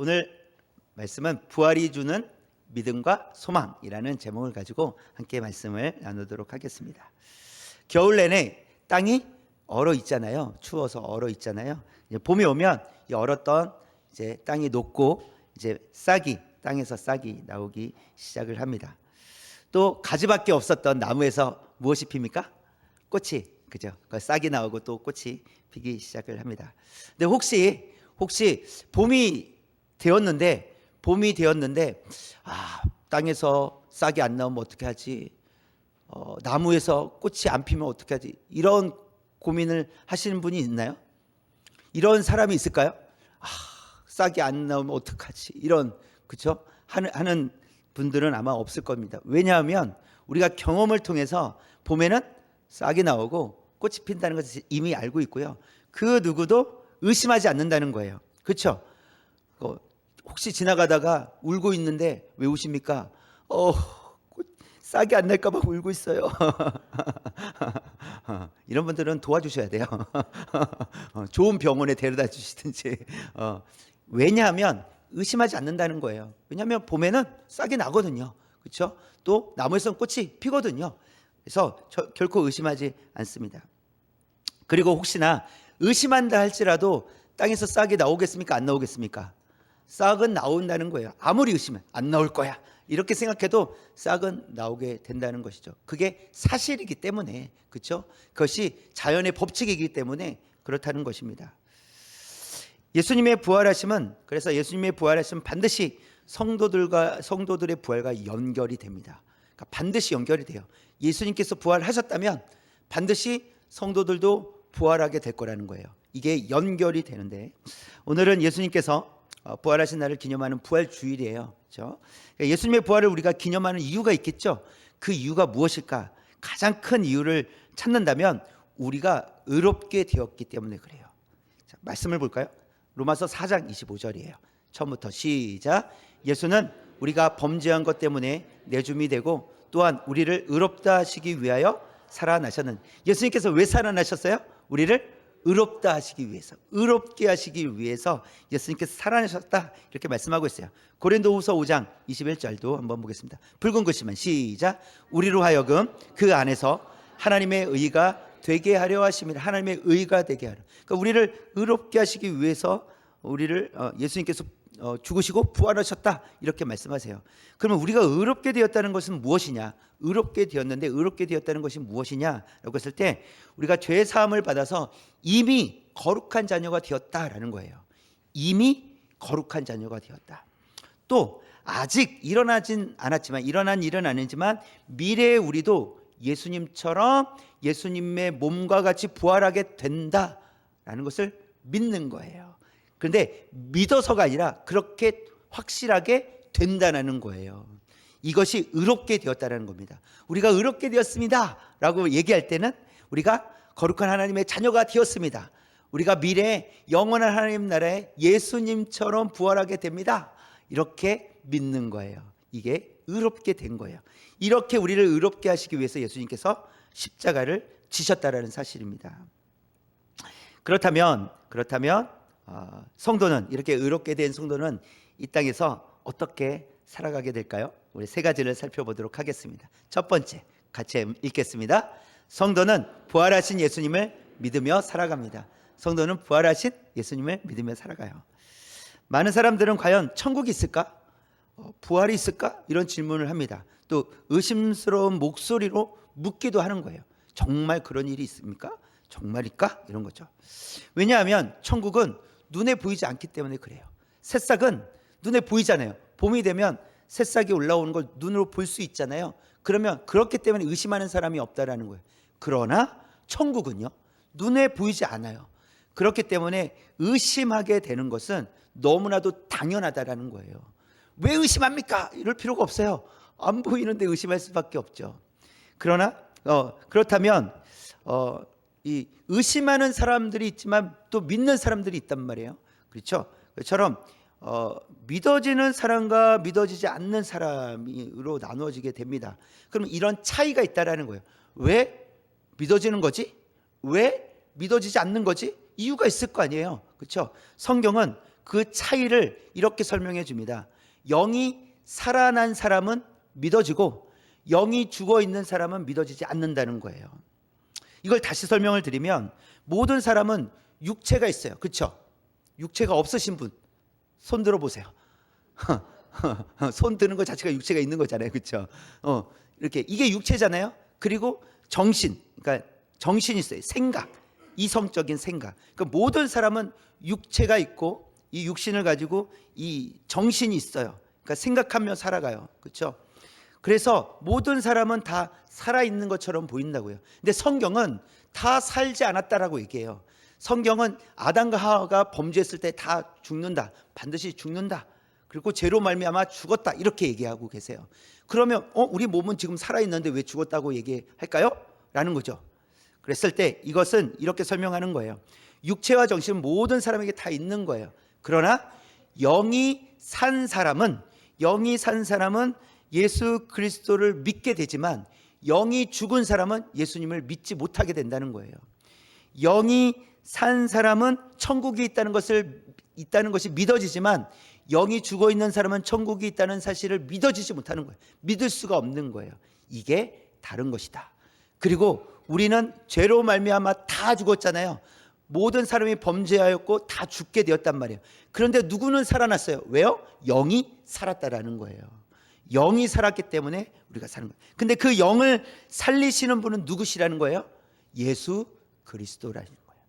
오늘 말씀은 부활이 주는 믿음과 소망이라는 제목을 가지고 함께 말씀을 나누도록 하겠습니다. 겨울 내내 땅이 얼어 있잖아요. 추워서 얼어 있잖아요. 이제 봄이 오면 이 얼었던 이제 땅이 녹고 이제 땅에서 싹이 나오기 시작을 합니다. 또 가지밖에 없었던 나무에서 무엇이 핍니까? 꽃이, 그죠? 싹이 나오고 또 꽃이 피기 시작을 합니다. 근데 혹시 봄이 되었는데 땅에서 싹이 안 나오면 어떻게 하지? 나무에서 꽃이 안 피면 어떻게 하지? 이런 고민을 하시는 분이 있나요? 이런 사람이 있을까요? 싹이 안 나오면 어떡하지? 이런, 그렇죠? 하는 분들은 아마 없을 겁니다. 왜냐하면 우리가 경험을 통해서 봄에는 싹이 나오고 꽃이 핀다는 것을 이미 알고 있고요. 그 누구도 의심하지 않는다는 거예요. 그렇죠? 혹시 지나가다가 울고 있는데 왜 우십니까? 싹이 안 날까 봐 울고 있어요. 이런 분들은 도와주셔야 돼요. 좋은 병원에 데려다 주시든지. 왜냐하면 의심하지 않는다는 거예요. 왜냐하면 봄에는 싹이 나거든요. 그렇죠? 또 나무에서는 꽃이 피거든요. 그래서 결코 의심하지 않습니다. 그리고 혹시나 의심한다 할지라도 땅에서 싹이 나오겠습니까? 안 나오겠습니까? 싹은 나온다는 거예요. 아무리 의심해 안 나올 거야 이렇게 생각해도 싹은 나오게 된다는 것이죠. 그게 사실이기 때문에, 그렇죠? 그것이 자연의 법칙이기 때문에 그렇다는 것입니다. 그래서 예수님의 부활하심은 반드시 성도들의 부활과 연결이 됩니다. 그러니까 반드시 연결이 돼요. 예수님께서 부활하셨다면 반드시 성도들도 부활하게 될 거라는 거예요. 이게 연결이 되는데, 오늘은 예수님께서 부활하신 날을 기념하는 부활주일이에요. 그렇죠? 예수님의 부활을 우리가 기념하는 이유가 있겠죠. 그 이유가 무엇일까? 가장 큰 이유를 찾는다면 우리가 의롭게 되었기 때문에 그래요. 자, 말씀을 볼까요? 로마서 4장 25절이에요. 처음부터 시작. 예수는 우리가 범죄한 것 때문에 내줌이 되고 또한 우리를 의롭다 하시기 위하여 살아나셨는, 예수님께서 왜 살아나셨어요? 우리를 의롭다 하시기 위해서, 의롭게 하시기 위해서 예수님께서 살아나셨다, 이렇게 말씀하고 있어요. 고린도후서 5장 21절도 한번 보겠습니다. 붉은 글씨만 시작. 우리로 하여금 그 안에서 하나님의 의가 되게 하려 하심이라. 하나님의 의가 되게 하려. 그러니까 우리를 의롭게 하시기 위해서 우리를 예수님께서 죽으시고 부활하셨다, 이렇게 말씀하세요. 그러면 우리가 의롭게 되었다는 것은 무엇이냐? 의롭게 되었는데 의롭게 되었다는 것이 무엇이냐라고 했을 때, 우리가 죄 사함을 받아서 이미 거룩한 자녀가 되었다라는 거예요. 이미 거룩한 자녀가 되었다. 또 아직 일어난 일은 아니지만 미래에 우리도 예수님처럼 예수님의 몸과 같이 부활하게 된다라는 것을 믿는 거예요. 그런데 믿어서가 아니라 그렇게 확실하게 된다는 거예요. 이것이 의롭게 되었다는 겁니다. 우리가 의롭게 되었습니다 라고 얘기할 때는 우리가 거룩한 하나님의 자녀가 되었습니다. 우리가 미래에 영원한 하나님 나라에 예수님처럼 부활하게 됩니다, 이렇게 믿는 거예요. 이게 의롭게 된 거예요. 이렇게 우리를 의롭게 하시기 위해서 예수님께서 십자가를 지셨다라는 사실입니다. 그렇다면 성도는, 이렇게 의롭게 된 성도는 이 땅에서 어떻게 살아가게 될까요? 우리 세 가지를 살펴보도록 하겠습니다. 첫 번째, 같이 읽겠습니다. 성도는 부활하신 예수님을 믿으며 살아갑니다. 성도는 부활하신 예수님을 믿으며 살아가요. 많은 사람들은 과연 천국이 있을까? 부활이 있을까? 이런 질문을 합니다. 또 의심스러운 목소리로 묻기도 하는 거예요. 정말 그런 일이 있습니까? 정말일까? 이런 거죠. 왜냐하면 천국은 눈에 보이지 않기 때문에 그래요. 새싹은 눈에 보이잖아요. 봄이 되면 새싹이 올라오는 걸 눈으로 볼 수 있잖아요. 그러면 그렇기 때문에 의심하는 사람이 없다라는 거예요. 그러나 천국은요, 눈에 보이지 않아요. 그렇기 때문에 의심하게 되는 것은 너무나도 당연하다라는 거예요. 왜 의심합니까? 이럴 필요가 없어요. 안 보이는데 의심할 수밖에 없죠. 그러나 그렇다면 이 의심하는 사람들이 있지만 또 믿는 사람들이 있단 말이에요. 그렇죠? 그처럼 믿어지는 사람과 믿어지지 않는 사람으로 나누어지게 됩니다. 그럼 이런 차이가 있다라는 거예요. 왜 믿어지는 거지? 왜 믿어지지 않는 거지? 이유가 있을 거 아니에요. 그렇죠? 성경은 그 차이를 이렇게 설명해 줍니다. 영이 살아난 사람은 믿어지고 영이 죽어 있는 사람은 믿어지지 않는다는 거예요. 이걸 다시 설명을 드리면 모든 사람은 육체가 있어요. 그렇죠? 육체가 없으신 분 손 들어보세요. 손 드는 것 자체가 육체가 있는 거잖아요. 그렇죠? 이렇게 이게 육체잖아요. 그리고 정신, 그러니까 정신이 있어요. 생각, 이성적인 생각. 그러니까 모든 사람은 육체가 있고 이 육신을 가지고 이 정신이 있어요. 그러니까 생각하며 살아가요. 그렇죠? 그래서 모든 사람은 다 살아있는 것처럼 보인다고요. 근데 성경은 다 살지 않았다라고 얘기해요. 성경은 아담과 하와가 범죄했을 때 다 죽는다. 반드시 죽는다. 그리고 죄로 말미암아 죽었다. 이렇게 얘기하고 계세요. 그러면 우리 몸은 지금 살아있는데 왜 죽었다고 얘기할까요? 라는 거죠. 그랬을 때 이것은 이렇게 설명하는 거예요. 육체와 정신은 모든 사람에게 다 있는 거예요. 그러나 영이 산 사람은 예수 그리스도를 믿게 되지만 영이 죽은 사람은 예수님을 믿지 못하게 된다는 거예요. 영이 산 사람은 천국이 있다는 것이 믿어지지만 영이 죽어 있는 사람은 천국이 있다는 사실을 믿어지지 못하는 거예요. 믿을 수가 없는 거예요. 이게 다른 것이다. 그리고 우리는 죄로 말미암아 다 죽었잖아요. 모든 사람이 범죄하였고 다 죽게 되었단 말이에요. 그런데 누구는 살아났어요. 왜요? 영이 살았다라는 거예요. 영이 살았기 때문에 우리가 사는 거예요. 근데 그 영을 살리시는 분은 누구시라는 거예요? 예수 그리스도라는 거예요.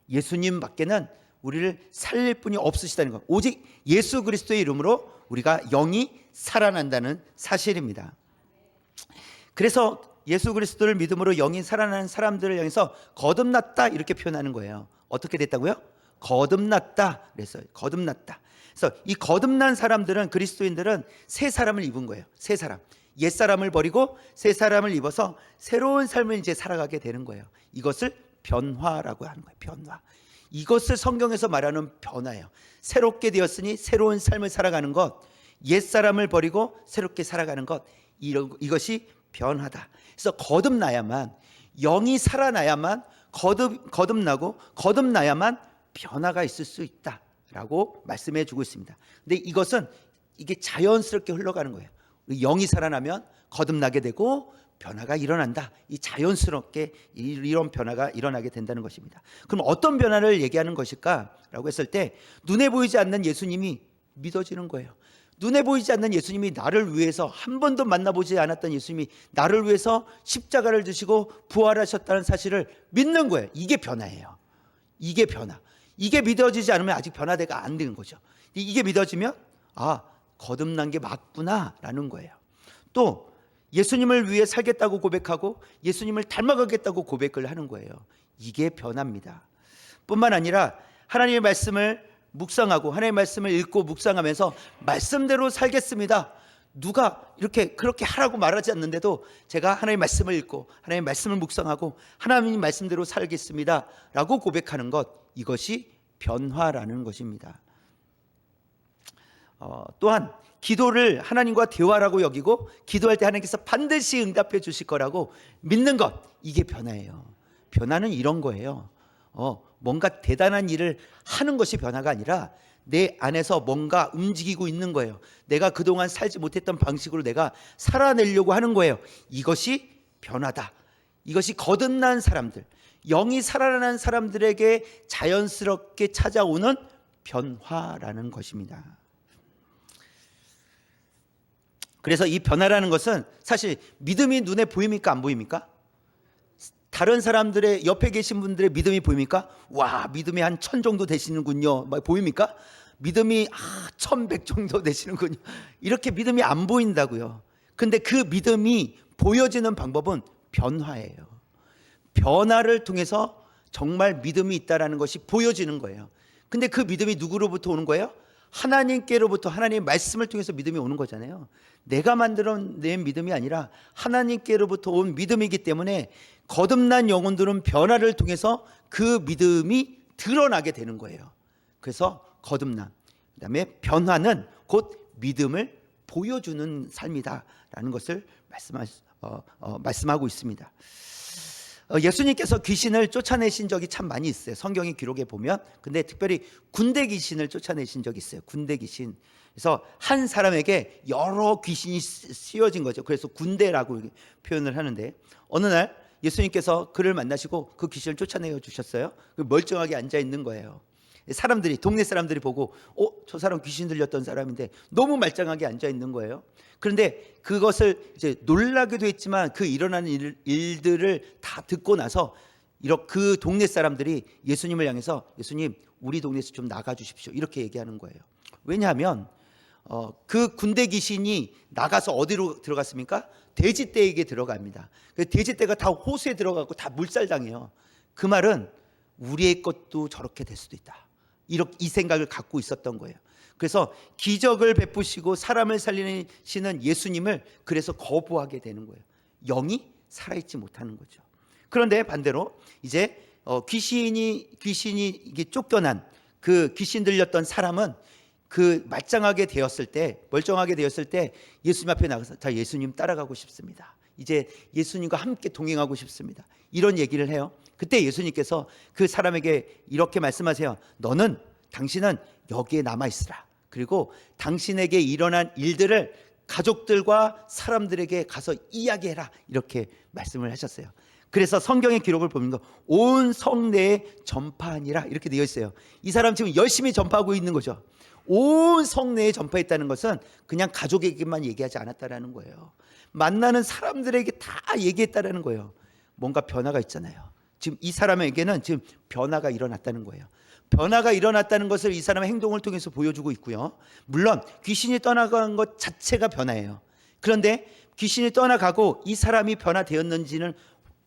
예수님 밖에는 우리를 살릴 분이 없으시다는 것. 오직 예수 그리스도의 이름으로 우리가 영이 살아난다는 사실입니다. 그래서 예수 그리스도를 믿음으로 영이 살아나는 사람들을 향해서 거듭났다 이렇게 표현하는 거예요. 어떻게 됐다고요? 거듭났다. 그래서 거듭났다. 그래서 이 거듭난 사람들은, 그리스도인들은 새 사람을 입은 거예요. 새 사람. 옛 사람을 버리고 새 사람을 입어서 새로운 삶을 이제 살아가게 되는 거예요. 이것을 변화라고 하는 거예요. 변화. 이것을 성경에서 말하는 변화예요. 새롭게 되었으니 새로운 삶을 살아가는 것, 옛 사람을 버리고 새롭게 살아가는 것, 이것이 변화다. 그래서 거듭나야만, 영이 살아나야만, 거듭나고 거듭나야만 변화가 있을 수 있다라고 말씀해 주고 있습니다. 근데 이게 자연스럽게 흘러가는 거예요. 영이 살아나면 거듭나게 되고 변화가 일어난다. 이 자연스럽게 이런 변화가 일어나게 된다는 것입니다. 그럼 어떤 변화를 얘기하는 것일까라고 했을 때 눈에 보이지 않는 예수님이 믿어지는 거예요. 눈에 보이지 않는 예수님이 나를 위해서, 한 번도 만나보지 않았던 예수님이 나를 위해서 십자가를 지시고 부활하셨다는 사실을 믿는 거예요. 이게 변화예요. 이게 변화. 이게 믿어지지 않으면 아직 변화가 안 되는 거죠. 이게 믿어지면 거듭난 게 맞구나라는 거예요. 또 예수님을 위해 살겠다고 고백하고 예수님을 닮아가겠다고 고백을 하는 거예요. 이게 변화입니다. 뿐만 아니라 하나님의 말씀을 묵상하고 하나님의 말씀을 읽고 묵상하면서 말씀대로 살겠습니다. 누가 그렇게 하라고 말하지 않는데도 제가 하나님의 말씀을 읽고 하나님의 말씀을 묵상하고 하나님 말씀대로 살겠습니다 라고 고백하는 것, 이것이 변화라는 것입니다. 또한 기도를 하나님과 대화라고 여기고 기도할 때 하나님께서 반드시 응답해 주실 거라고 믿는 것, 이게 변화예요. 변화는 이런 거예요. 뭔가 대단한 일을 하는 것이 변화가 아니라 내 안에서 뭔가 움직이고 있는 거예요. 내가 그동안 살지 못했던 방식으로 내가 살아내려고 하는 거예요. 이것이 변화다. 이것이 거듭난 사람들, 영이 살아난 사람들에게 자연스럽게 찾아오는 변화라는 것입니다. 그래서 이 변화라는 것은 사실 믿음이 눈에 보입니까? 안 보입니까? 다른 사람들의 옆에 계신 분들의 믿음이 보입니까? 와, 믿음이 한 1000 정도 되시는군요. 보입니까? 믿음이 1100 정도 되시는군요. 이렇게 믿음이 안 보인다고요. 근데 그 믿음이 보여지는 방법은 변화예요. 변화를 통해서 정말 믿음이 있다는 것이 보여지는 거예요. 근데 그 믿음이 누구로부터 오는 거예요? 하나님께로부터, 하나님의 말씀을 통해서 믿음이 오는 거잖아요. 내가 만들어낸 믿음이 아니라 하나님께로부터 온 믿음이기 때문에 거듭난 영혼들은 변화를 통해서 그 믿음이 드러나게 되는 거예요. 그래서 거듭남, 그다음에 변화는 곧 믿음을 보여주는 삶이다라는 것을 말씀하고 있습니다. 예수님께서 귀신을 쫓아내신 적이 참 많이 있어요. 성경의 기록에 보면. 근데 특별히 군대 귀신을 쫓아내신 적이 있어요. 군대 귀신. 그래서 한 사람에게 여러 귀신이 씌워진 거죠. 그래서 군대라고 표현을 하는데, 어느 날 예수님께서 그를 만나시고 그 귀신을 쫓아내어 주셨어요. 멀쩡하게 앉아 있는 거예요. 사람들이, 동네 사람들이 보고 저 사람 귀신 들렸던 사람인데 너무 말짱하게 앉아 있는 거예요. 그런데 그것을 이제 놀라기도 했지만 그 일어나는 일들을 다 듣고 나서 그 동네 사람들이 예수님을 향해서, 예수님, 우리 동네에서 좀 나가 주십시오, 이렇게 얘기하는 거예요. 왜냐하면 그 군대 귀신이 나가서 어디로 들어갔습니까? 돼지떼에게 들어갑니다. 돼지떼가 다 호수에 들어가고 다 물살당해요. 그 말은 우리의 것도 저렇게 될 수도 있다, 이 생각을 갖고 있었던 거예요. 그래서 기적을 베푸시고 사람을 살리시는 예수님을 그래서 거부하게 되는 거예요. 영이 살아있지 못하는 거죠. 그런데 반대로 이제 귀신이 이게 쫓겨난 그 귀신 들렸던 사람은 그 멀쩡하게 되었을 때 예수님 앞에 나가서, 자, 예수님 따라가고 싶습니다, 이제 예수님과 함께 동행하고 싶습니다, 이런 얘기를 해요. 그때 예수님께서 그 사람에게 이렇게 말씀하세요. 당신은 여기에 남아있으라. 그리고 당신에게 일어난 일들을 가족들과 사람들에게 가서 이야기해라, 이렇게 말씀을 하셨어요. 그래서 성경의 기록을 보면 온 성내에 전파하니라, 이렇게 되어 있어요. 이 사람 지금 열심히 전파하고 있는 거죠. 온 성내에 전파했다는 것은 그냥 가족에게만 얘기하지 않았다라는 거예요. 만나는 사람들에게 다 얘기했다라는 거예요. 뭔가 변화가 있잖아요. 지금 이 사람에게는 지금 변화가 일어났다는 거예요. 변화가 일어났다는 것을 이 사람의 행동을 통해서 보여주고 있고요. 물론 귀신이 떠나간 것 자체가 변화예요. 그런데 귀신이 떠나가고 이 사람이 변화되었는지는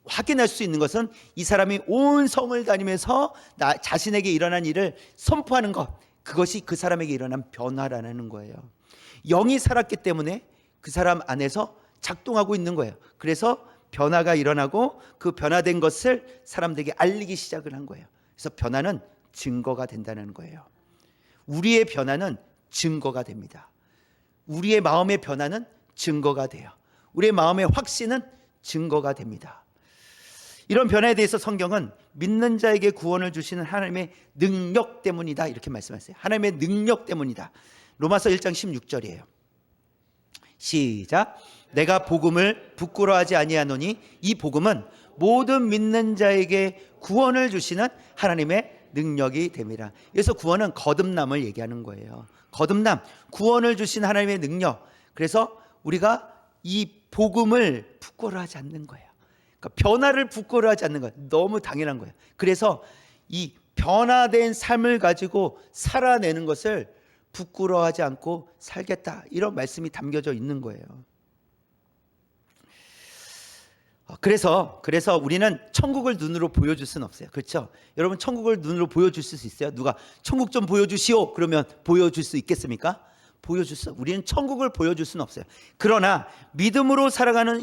확인할 수 있는 것은 이 사람이 온 성을 다니면서 자신에게 일어난 일을 선포하는 것, 그것이 그 사람에게 일어난 변화라는 거예요. 영이 살았기 때문에 그 사람 안에서 작동하고 있는 거예요. 그래서 변화가 일어나고 그 변화된 것을 사람들에게 알리기 시작을 한 거예요. 그래서 변화는 증거가 된다는 거예요. 우리의 변화는 증거가 됩니다. 우리의 마음의 변화는 증거가 돼요. 우리의 마음의 확신은 증거가 됩니다. 이런 변화에 대해서 성경은 믿는 자에게 구원을 주시는 하나님의 능력 때문이다, 이렇게 말씀하세요. 하나님의 능력 때문이다. 로마서 1장 16절이에요. 시작. 내가 복음을 부끄러워하지 아니하노니 이 복음은 모든 믿는 자에게 구원을 주시는 하나님의 능력이 됨이라. 그래서 구원은 거듭남을 얘기하는 거예요. 거듭남, 구원을 주신 하나님의 능력. 그래서 우리가 이 복음을 부끄러워하지 않는 거예요. 그러니까 변화를 부끄러워하지 않는 거예요. 너무 당연한 거예요. 그래서 이 변화된 삶을 가지고 살아내는 것을 부끄러워하지 않고 살겠다, 이런 말씀이 담겨져 있는 거예요. 그래서 우리는 천국을 눈으로 보여줄 수는 없어요. 그렇죠? 여러분, 천국을 눈으로 보여줄 수 있어요? 누가 천국 좀 보여주시오 그러면 보여줄 수 있겠습니까? 우리는 천국을 보여줄 수는 없어요. 그러나 믿음으로 살아가는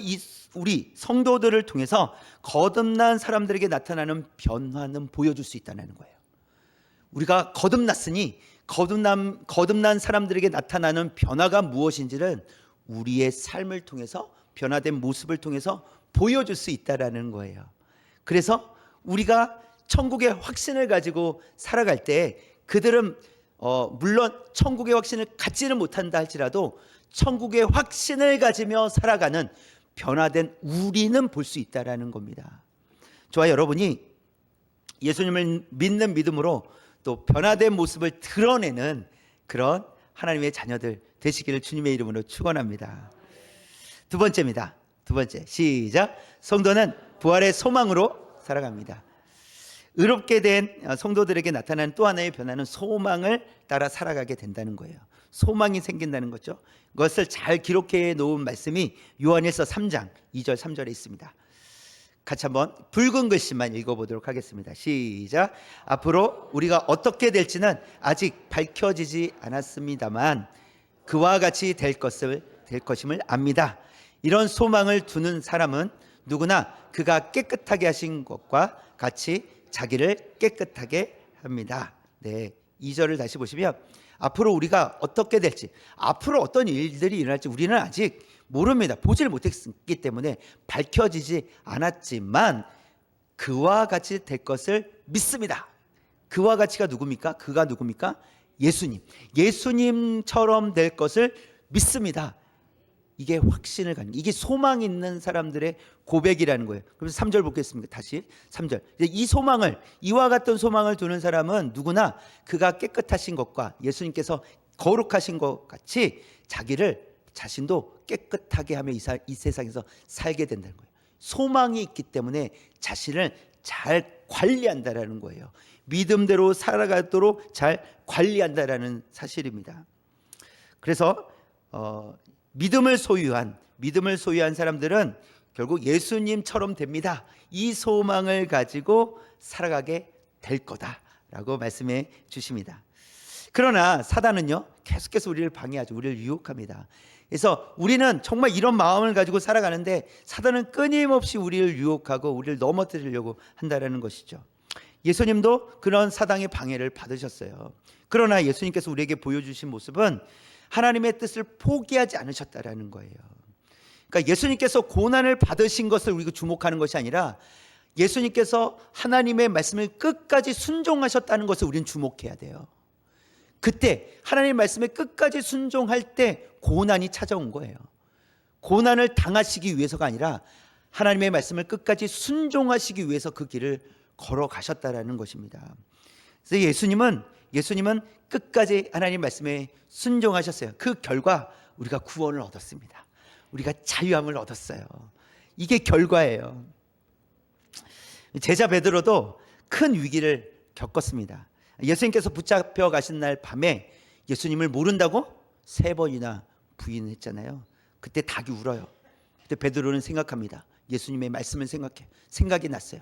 우리 성도들을 통해서 거듭난 사람들에게 나타나는 변화는 보여줄 수 있다는 거예요. 우리가 거듭났으니 거듭난 사람들에게 나타나는 변화가 무엇인지를 우리의 삶을 통해서, 변화된 모습을 통해서 보여줄 수 있다라는 거예요. 그래서 우리가 천국의 확신을 가지고 살아갈 때 그들은 물론 천국의 확신을 갖지는 못한다 할지라도 천국의 확신을 가지며 살아가는 변화된 우리는 볼 수 있다라는 겁니다. 저와 여러분이 예수님을 믿는 믿음으로 또 변화된 모습을 드러내는 그런 하나님의 자녀들 되시기를 주님의 이름으로 축원합니다. 두 번째입니다. 두 번째, 시작. 성도는 부활의 소망으로 살아갑니다. 의롭게 된 성도들에게 나타나는 또 하나의 변화는 소망을 따라 살아가게 된다는 거예요. 소망이 생긴다는 거죠. 그것을 잘 기록해 놓은 말씀이 요한일서 3장 2절 3절에 있습니다. 같이 한번 붉은 글씨만 읽어보도록 하겠습니다. 시작. 앞으로 우리가 어떻게 될지는 아직 밝혀지지 않았습니다만 그와 같이 될 것임을 압니다. 이런 소망을 두는 사람은 누구나 그가 깨끗하게 하신 것과 같이 자기를 깨끗하게 합니다. 네, 2절을 다시 보시면 앞으로 우리가 어떻게 될지, 앞으로 어떤 일들이 일어날지 우리는 아직 모릅니다. 보질 못했기 때문에 밝혀지지 않았지만 그와 같이 될 것을 믿습니다. 그와 같이가 누굽니까? 그가 누굽니까? 예수님. 예수님처럼 될 것을 믿습니다. 이게 확신을 갖는, 이게 소망 있는 사람들의 고백이라는 거예요. 그래서 3절 보겠습니다. 다시 3절. 이 소망을, 이와 같은 소망을 두는 사람은 누구나 그가 깨끗하신 것과 예수님께서 거룩하신 것 같이 자신도 깨끗하게 하며 이 세상에서 살게 된다는 거예요. 소망이 있기 때문에 자신을 잘 관리한다라는 거예요. 믿음대로 살아가도록 잘 관리한다라는 사실입니다. 그래서 믿음을 소유한 사람들은 결국 예수님처럼 됩니다. 이 소망을 가지고 살아가게 될 거다라고 말씀해 주십니다. 그러나 사단은요, 계속해서 우리를 방해하죠. 우리를 유혹합니다. 그래서 우리는 정말 이런 마음을 가지고 살아가는데 사단은 끊임없이 우리를 유혹하고 우리를 넘어뜨리려고 한다는 것이죠. 예수님도 그런 사단의 방해를 받으셨어요. 그러나 예수님께서 우리에게 보여주신 모습은 하나님의 뜻을 포기하지 않으셨다라는 거예요. 그러니까 예수님께서 고난을 받으신 것을 우리가 주목하는 것이 아니라 예수님께서 하나님의 말씀을 끝까지 순종하셨다는 것을 우리는 주목해야 돼요. 그때 하나님의 말씀에 끝까지 순종할 때 고난이 찾아온 거예요. 고난을 당하시기 위해서가 아니라 하나님의 말씀을 끝까지 순종하시기 위해서 그 길을 걸어가셨다라는 것입니다. 그래서 예수님은 끝까지 하나님 말씀에 순종하셨어요. 그 결과 우리가 구원을 얻었습니다. 우리가 자유함을 얻었어요. 이게 결과예요. 제자 베드로도 큰 위기를 겪었습니다. 예수님께서 붙잡혀 가신 날 밤에 예수님을 모른다고 3번이나 부인했잖아요. 그때 닭이 울어요. 그때 베드로는 생각합니다. 예수님의 말씀을 생각이 났어요.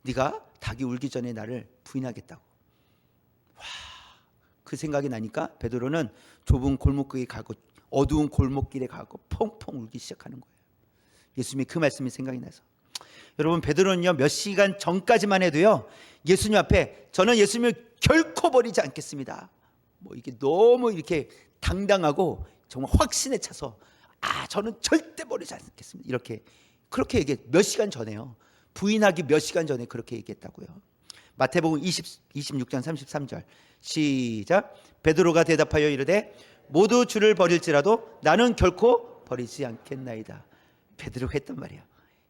네가 닭이 울기 전에 나를 부인하겠다고. 그 생각이 나니까 베드로는 좁은 골목길에 가고 어두운 골목길에 가고 펑펑 울기 시작하는 거예요. 예수님의 그 말씀이 생각이 나서. 여러분, 베드로는요, 몇 시간 전까지만 해도요, 예수님 앞에 저는 예수님을 결코 버리지 않겠습니다, 이게 너무 이렇게 당당하고 정말 확신에 차서 저는 절대 버리지 않겠습니다, 그렇게 얘기해. 몇 시간 전에요. 부인하기 몇 시간 전에 그렇게 얘기했다고요. 마태복음 26장 33절 시작. 베드로가 대답하여 이르되 모두 주를 버릴지라도 나는 결코 버리지 않겠나이다. 베드로가 했단 말이에요.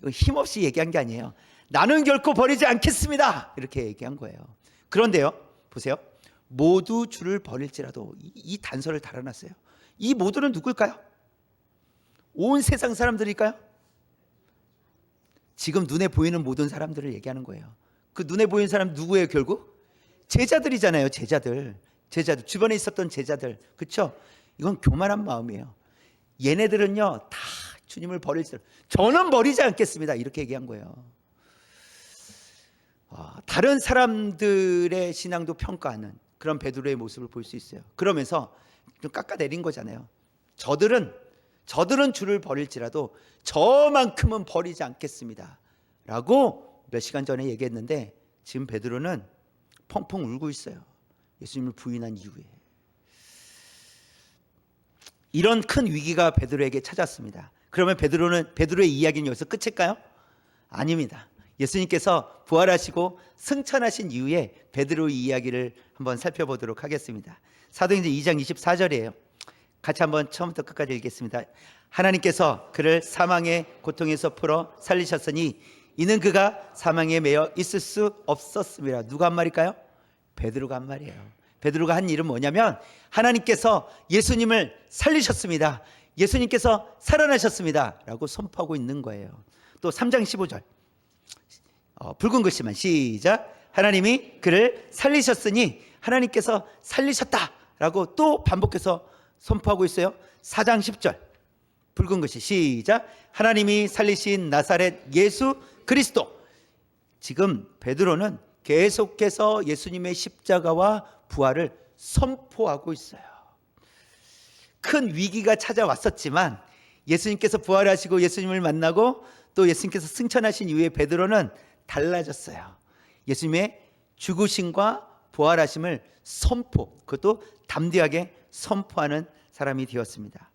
이거 힘없이 얘기한 게 아니에요. 나는 결코 버리지 않겠습니다, 이렇게 얘기한 거예요. 그런데요, 보세요. 모두 주를 버릴지라도, 이 단서를 달아놨어요. 이 모두는 누굴까요? 온 세상 사람들일까요? 지금 눈에 보이는 모든 사람들을 얘기하는 거예요. 그 눈에 보이는 사람 누구예요? 결국 제자들이잖아요. 제자들 주변에 있었던 제자들, 그렇죠? 이건 교만한 마음이에요. 얘네들은요 다 주님을 버릴지라도 저는 버리지 않겠습니다, 이렇게 얘기한 거예요. 다른 사람들의 신앙도 평가하는 그런 베드로의 모습을 볼 수 있어요. 그러면서 좀 깎아내린 거잖아요. 저들은 주를 버릴지라도 저만큼은 버리지 않겠습니다 라고 몇 시간 전에 얘기했는데 지금 베드로는 펑펑 울고 있어요. 예수님을 부인한 이후에. 이런 큰 위기가 베드로에게 찾았습니다. 그러면 베드로의 이야기는 여기서 끝일까요? 아닙니다. 예수님께서 부활하시고 승천하신 이후에 베드로의 이야기를 한번 살펴보도록 하겠습니다. 사도행전 2장 24절이에요. 같이 한번 처음부터 끝까지 읽겠습니다. 하나님께서 그를 사망의 고통에서 풀어 살리셨으니 이는 그가 사망에 매여 있을 수 없었습니다. 누가 한 말일까요? 베드로가 한 말이에요. 베드로가 한 일은 뭐냐면 하나님께서 예수님을 살리셨습니다, 예수님께서 살아나셨습니다 라고 선포하고 있는 거예요. 또 3장 15절 붉은 글씨만 시작. 하나님이 그를 살리셨으니 하나님께서 살리셨다 라고 또 반복해서 선포하고 있어요. 4장 10절 붉은 글씨 시작. 하나님이 살리신 나사렛 예수 그리스도. 지금 베드로는 계속해서 예수님의 십자가와 부활을 선포하고 있어요. 큰 위기가 찾아왔었지만 예수님께서 부활하시고 예수님을 만나고 또 예수님께서 승천하신 이후에 베드로는 달라졌어요. 예수님의 죽으심과 부활하심을 그것도 담대하게 선포하는 사람이 되었습니다.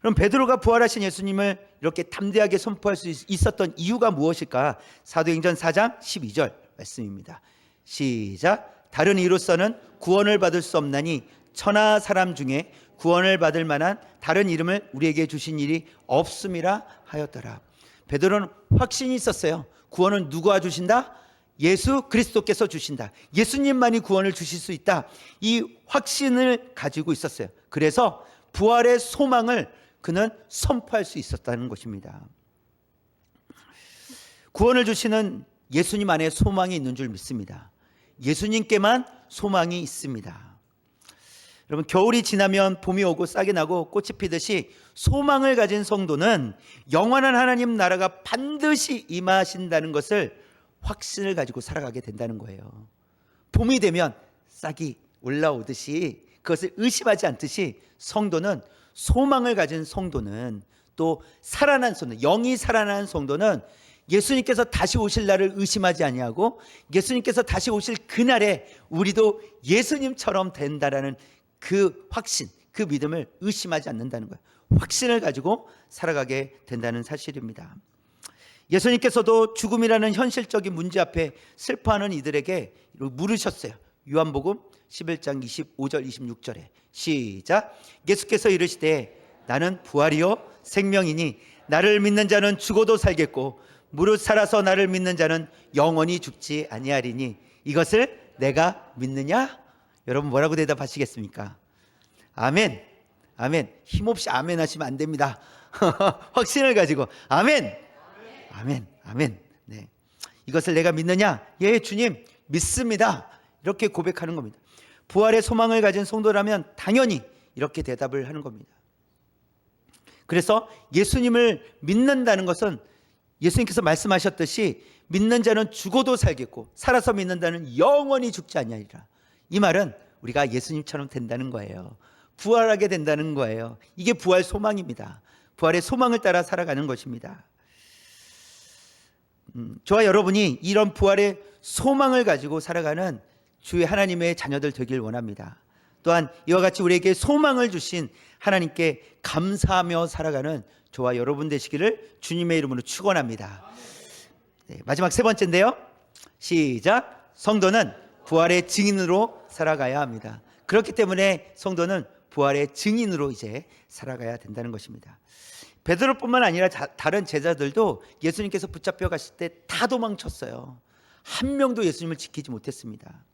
그럼 베드로가 부활하신 예수님을 이렇게 담대하게 선포할 수 있었던 이유가 무엇일까? 사도행전 4장 12절 말씀입니다. 시작. 다른 이로서는 구원을 받을 수 없나니 천하 사람 중에 구원을 받을 만한 다른 이름을 우리에게 주신 일이 없음이라 하였더라. 베드로는 확신이 있었어요. 구원은 누가 주신다? 예수 그리스도께서 주신다. 예수님만이 구원을 주실 수 있다. 이 확신을 가지고 있었어요. 그래서 부활의 소망을 그는 선포할 수 있었다는 것입니다. 구원을 주시는 예수님 안에 소망이 있는 줄 믿습니다. 예수님께만 소망이 있습니다. 여러분, 겨울이 지나면 봄이 오고 싹이 나고 꽃이 피듯이 소망을 가진 성도는 영원한 하나님 나라가 반드시 임하신다는 것을 확신을 가지고 살아가게 된다는 거예요. 봄이 되면 싹이 올라오듯이 그것을 의심하지 않듯이 성도는, 소망을 가진 성도는, 또 살아난 성도, 영이 살아난 성도는 예수님께서 다시 오실 날을 의심하지 아니하고 예수님께서 다시 오실 그날에 우리도 예수님처럼 된다라는 그 확신, 그 믿음을 의심하지 않는다는 거예요. 확신을 가지고 살아가게 된다는 사실입니다. 예수님께서도 죽음이라는 현실적인 문제 앞에 슬퍼하는 이들에게 물으셨어요. 요한복음 11장 25절 26절에 시작. 예수께서 이르시되 나는 부활이요 생명이니 나를 믿는 자는 죽어도 살겠고 무릇 살아서 나를 믿는 자는 영원히 죽지 아니하리니 이것을 내가 믿느냐? 여러분 뭐라고 대답하시겠습니까? 아멘. 아멘. 힘없이 아멘 하시면 안 됩니다. 확신을 가지고 아멘. 아멘. 아멘. 네. 이것을 내가 믿느냐? 예, 주님 믿습니다. 이렇게 고백하는 겁니다. 부활의 소망을 가진 성도라면 당연히 이렇게 대답을 하는 겁니다. 그래서 예수님을 믿는다는 것은 예수님께서 말씀하셨듯이 믿는 자는 죽어도 살겠고 살아서 믿는다는 영원히 죽지 아니하리라. 이 말은 우리가 예수님처럼 된다는 거예요. 부활하게 된다는 거예요. 이게 부활 소망입니다. 부활의 소망을 따라 살아가는 것입니다. 저와 여러분이 이런 부활의 소망을 가지고 살아가는 주의 하나님의 자녀들 되길 원합니다. 또한 이와 같이 우리에게 소망을 주신 하나님께 감사하며 살아가는 저와 여러분 되시기를 주님의 이름으로 축원합니다. 네, 마지막 세 번째인데요. 시작. 성도는 부활의 증인으로 살아가야 합니다. 그렇기 때문에 성도는 부활의 증인으로 이제 살아가야 된다는 것입니다. 베드로뿐만 아니라 다른 제자들도 예수님께서 붙잡혀 가실 때 다 도망쳤어요. 한 명도 예수님을 지키지 못했습니다.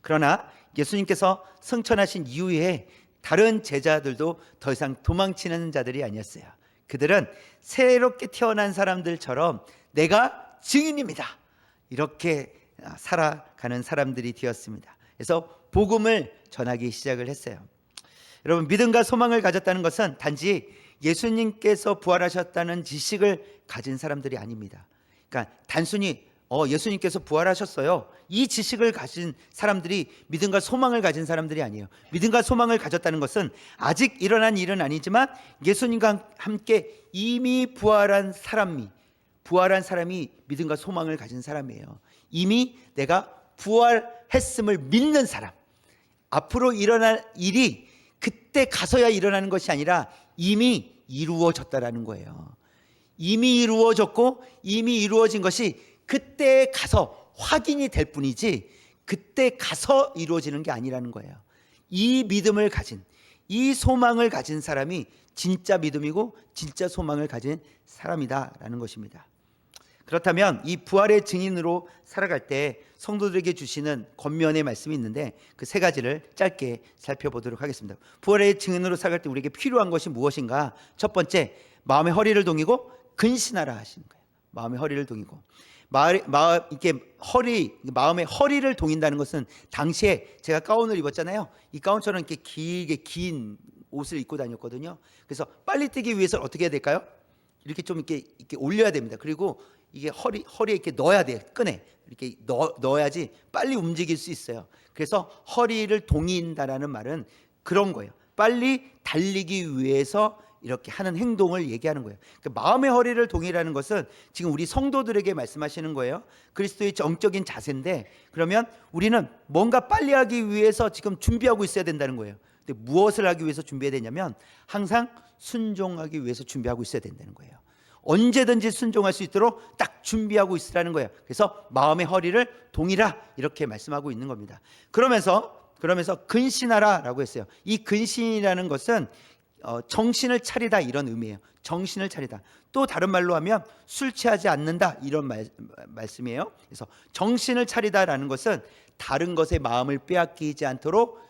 그러나 예수님께서 승천하신 이후에 다른 제자들도 더 이상 도망치는 자들이 아니었어요. 그들은 새롭게 태어난 사람들처럼 내가 증인입니다. 이렇게 살아가는 사람들이 되었습니다. 그래서 복음을 전하기 시작을 했어요. 여러분, 믿음과 소망을 가졌다는 것은 단지 예수님께서 부활하셨다는 지식을 가진 사람들이 아닙니다. 그러니까 단순히 예수님께서 부활하셨어요, 이 지식을 가진 사람들이 믿음과 소망을 가진 사람들이 아니에요. 믿음과 소망을 가졌다는 것은 아직 일어난 일은 아니지만 예수님과 함께 이미 부활한 사람이 믿음과 소망을 가진 사람이에요. 이미 내가 부활했음을 믿는 사람, 앞으로 일어날 일이 그때 가서야 일어나는 것이 아니라 이미 이루어졌다라는 거예요. 이미 이루어졌고 이미 이루어진 것이 그때 가서 확인이 될 뿐이지 그때 가서 이루어지는 게 아니라는 거예요. 이 믿음을 가진, 이 소망을 가진 사람이 진짜 믿음이고 진짜 소망을 가진 사람이다라는 것입니다. 그렇다면 이 부활의 증인으로 살아갈 때 성도들에게 주시는 권면의 말씀이 있는데 그 세 가지를 짧게 살펴보도록 하겠습니다. 부활의 증인으로 살아갈 때 우리에게 필요한 것이 무엇인가? 첫 번째, 마음의 허리를 동이고 근신하라 하시는 거예요. 마음의 허리를 동이고, 마음의 허리를 동인다는 것은 당시에 제가 가운을 입었잖아요. 이 가운처럼 이렇게 길게 긴 옷을 입고 다녔거든요. 그래서 빨리 뛰기 위해서 어떻게 해야 될까요? 이렇게 좀 이렇게 올려야 됩니다. 그리고 이게 허리에 이렇게 넣어야 돼요. 끈에 이렇게 넣어야지 빨리 움직일 수 있어요. 그래서 허리를 동인다라는 말은 그런 거예요. 빨리 달리기 위해서 이렇게 하는 행동을 얘기하는 거예요. 그러니까 마음의 허리를 동이라는 것은 지금 우리 성도들에게 말씀하시는 거예요. 그리스도의 정적인 자세인데, 그러면 우리는 뭔가 빨리 하기 위해서 지금 준비하고 있어야 된다는 거예요. 근데 무엇을 하기 위해서 준비해야 되냐면 항상 순종하기 위해서 준비하고 있어야 된다는 거예요. 언제든지 순종할 수 있도록 딱 준비하고 있으라는 거예요. 그래서 마음의 허리를 동이라 이렇게 말씀하고 있는 겁니다. 그러면서 근신하라라고 했어요. 이 근신이라는 것은 정신을 차리다 이런 의미예요. 정신을 차리다. 또 다른 말로 하면 술 취하지 않는다 이런 말씀이에요. 그래서 정신을 차리다라는 것은 다른 것에 마음을 빼앗기지 않도록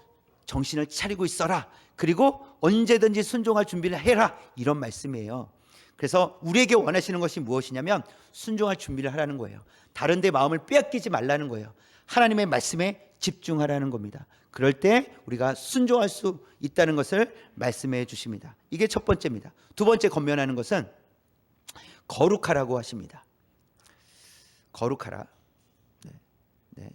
정신을 차리고 있어라. 그리고 언제든지 순종할 준비를 해라 이런 말씀이에요. 그래서 우리에게 원하시는 것이 무엇이냐면 순종할 준비를 하라는 거예요. 다른 데 마음을 빼앗기지 말라는 거예요. 하나님의 말씀에 집중하라는 겁니다. 그럴 때 우리가 순종할 수 있다는 것을 말씀해 주십니다. 이게 첫 번째입니다. 두 번째 권면하는 것은 거룩하라고 하십니다. 거룩하라. 네.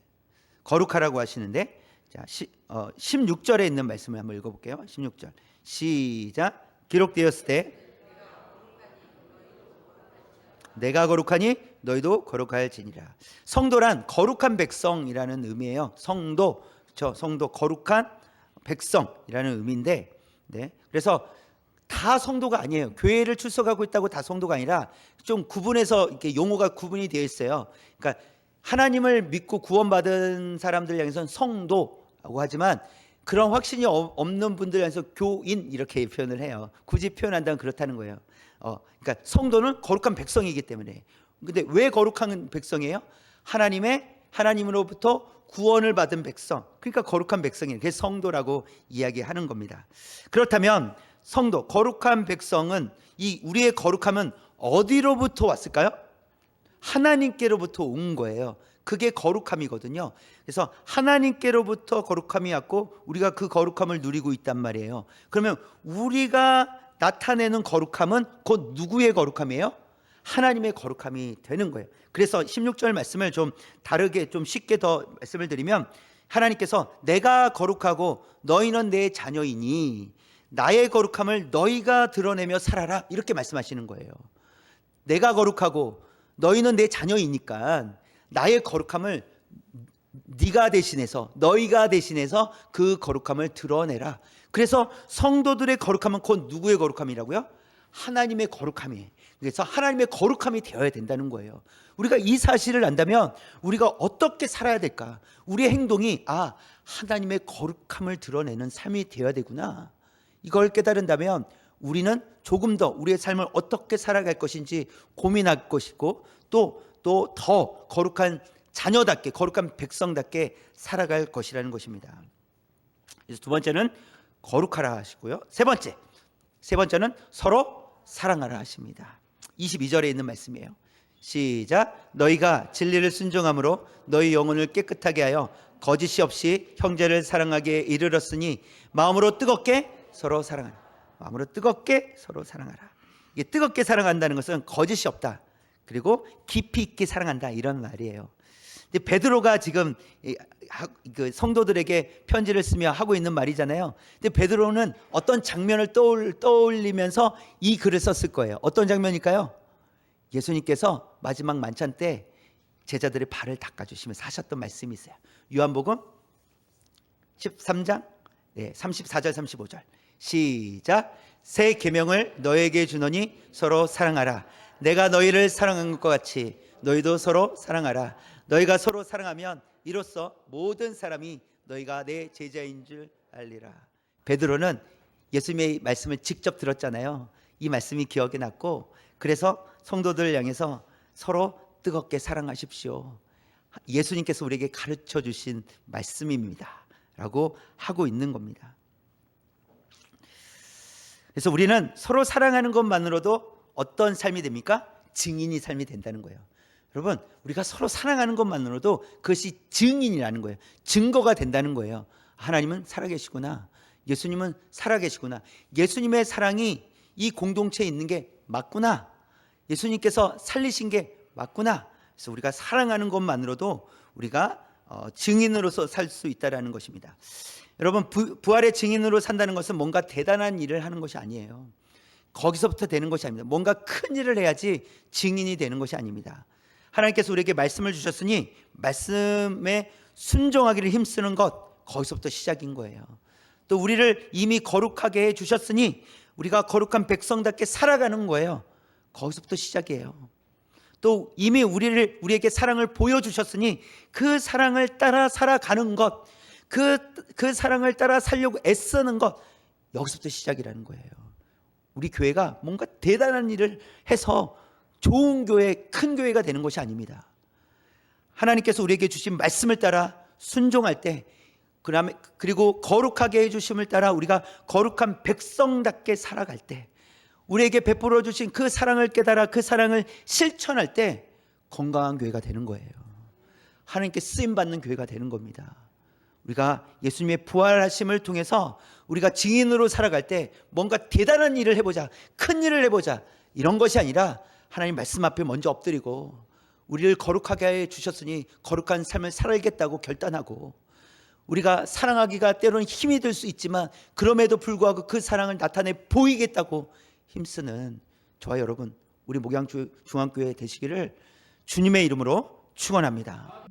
거룩하라고 하시는데 자, 16절에 있는 말씀을 한번 읽어볼게요. 16절 시작. 기록되었을 때 내가 거룩하니 너희도 거룩할지니라. 성도란 거룩한 백성이라는 의미예요. 성도, 성도 거룩한 백성이라는 의미인데, 네. 그래서 다 성도가 아니에요. 교회를 출석하고 있다고 다 성도가 아니라 좀 구분해서 이렇게 용어가 구분이 되어 있어요. 그러니까 하나님을 믿고 구원받은 사람들 향해서는 성도라고 하지만 그런 확신이 없는 분들 향해서 교인 이렇게 표현을 해요. 굳이 표현한다면 그렇다는 거예요. 그러니까 성도는 거룩한 백성이기 때문에. 근데 왜 거룩한 백성이에요? 하나님으로부터 구원을 받은 백성. 그러니까 거룩한 백성이에요. 그래서 성도라고 이야기하는 겁니다. 그렇다면 성도, 거룩한 백성은 우리의 거룩함은 어디로부터 왔을까요? 하나님께로부터 온 거예요. 그게 거룩함이거든요. 그래서 하나님께로부터 거룩함이 왔고 우리가 그 거룩함을 누리고 있단 말이에요. 그러면 우리가 나타내는 거룩함은 곧 누구의 거룩함이에요? 하나님의 거룩함이 되는 거예요. 그래서 16절 말씀을 좀 다르게 좀 쉽게 더 말씀을 드리면 하나님께서 내가 거룩하고 너희는 내 자녀이니 나의 거룩함을 너희가 드러내며 살아라 이렇게 말씀하시는 거예요. 내가 거룩하고 너희는 내 자녀이니까 나의 거룩함을 네가 대신해서 너희가 대신해서 그 거룩함을 드러내라. 그래서 성도들의 거룩함은 곧 누구의 거룩함이라고요? 하나님의 거룩함이에요. 그래서 하나님의 거룩함이 되어야 된다는 거예요. 우리가 이 사실을 안다면 우리가 어떻게 살아야 될까? 우리의 행동이 하나님의 거룩함을 드러내는 삶이 되어야 되구나. 이걸 깨달은다면 우리는 조금 더 우리의 삶을 어떻게 살아갈 것인지 고민할 것이고 또 더 거룩한 자녀답게 거룩한 백성답게 살아갈 것이라는 것입니다. 그래서 두 번째는 거룩하라 하시고요. 세 번째는 서로 사랑하라 하십니다. 22절에 있는 말씀이에요. 시작. 너희가 진리를 순종함으로 너희 영혼을 깨끗하게 하여 거짓이 없이 형제를 사랑하기에 이르렀으니 마음으로 뜨겁게 서로 사랑하라. 마음으로 뜨겁게 서로 사랑하라. 이게 뜨겁게 사랑한다는 것은 거짓이 없다. 그리고 깊이 있게 사랑한다 이런 말이에요. 근데 베드로가 지금 그 성도들에게 편지를 쓰며 하고 있는 말이잖아요. 근데 베드로는 어떤 장면을 떠올리면서 이 글을 썼을 거예요. 어떤 장면일까요? 예수님께서 마지막 만찬 때 제자들의 발을 닦아주시면서 하셨던 말씀이 있어요. 요한복음 13장 34절 35절 시작. 새 계명을 너에게 주노니 서로 사랑하라. 내가 너희를 사랑한 것과 같이 너희도 서로 사랑하라. 너희가 서로 사랑하면 이로써 모든 사람이 너희가 내 제자인 줄 알리라. 베드로는 예수님의 말씀을 직접 들었잖아요. 이 말씀이 기억에 났고 그래서 성도들 향해서 서로 뜨겁게 사랑하십시오. 예수님께서 우리에게 가르쳐 주신 말씀입니다. 라고 하고 있는 겁니다. 그래서 우리는 서로 사랑하는 것만으로도 어떤 삶이 됩니까? 증인이 삶이 된다는 거예요. 여러분, 우리가 서로 사랑하는 것만으로도 그것이 증인이라는 거예요. 증거가 된다는 거예요. 하나님은 살아계시구나. 예수님은 살아계시구나. 예수님의 사랑이 이 공동체에 있는 게 맞구나. 예수님께서 살리신 게 맞구나. 그래서 우리가 사랑하는 것만으로도 우리가 증인으로서 살 수 있다는 것입니다. 여러분, 부활의 증인으로 산다는 것은 뭔가 대단한 일을 하는 것이 아니에요. 거기서부터 되는 것이 아닙니다. 뭔가 큰 일을 해야지 증인이 되는 것이 아닙니다. 하나님께서 우리에게 말씀을 주셨으니 말씀에 순종하기를 힘쓰는 것, 거기서부터 시작인 거예요. 또 우리를 이미 거룩하게 해 주셨으니 우리가 거룩한 백성답게 살아가는 거예요. 거기서부터 시작이에요. 또 이미 우리에게 사랑을 보여주셨으니 그 사랑을 따라 살아가는 것, 그 사랑을 따라 살려고 애쓰는 것, 여기서부터 시작이라는 거예요. 우리 교회가 뭔가 대단한 일을 해서 좋은 교회, 큰 교회가 되는 것이 아닙니다. 하나님께서 우리에게 주신 말씀을 따라 순종할 때, 그리고 거룩하게 해주심을 따라 우리가 거룩한 백성답게 살아갈 때, 우리에게 베풀어 주신 그 사랑을 깨달아 그 사랑을 실천할 때 건강한 교회가 되는 거예요. 하나님께 쓰임받는 교회가 되는 겁니다. 우리가 예수님의 부활하심을 통해서 우리가 증인으로 살아갈 때 뭔가 대단한 일을 해보자, 큰 일을 해보자, 이런 것이 아니라 하나님 말씀 앞에 먼저 엎드리고 우리를 거룩하게 해 주셨으니 거룩한 삶을 살아야겠다고 결단하고, 우리가 사랑하기가 때로는 힘이 들 수 있지만 그럼에도 불구하고 그 사랑을 나타내 보이겠다고 힘쓰는 저와 여러분, 우리 목양중앙교회 되시기를 주님의 이름으로 축원합니다.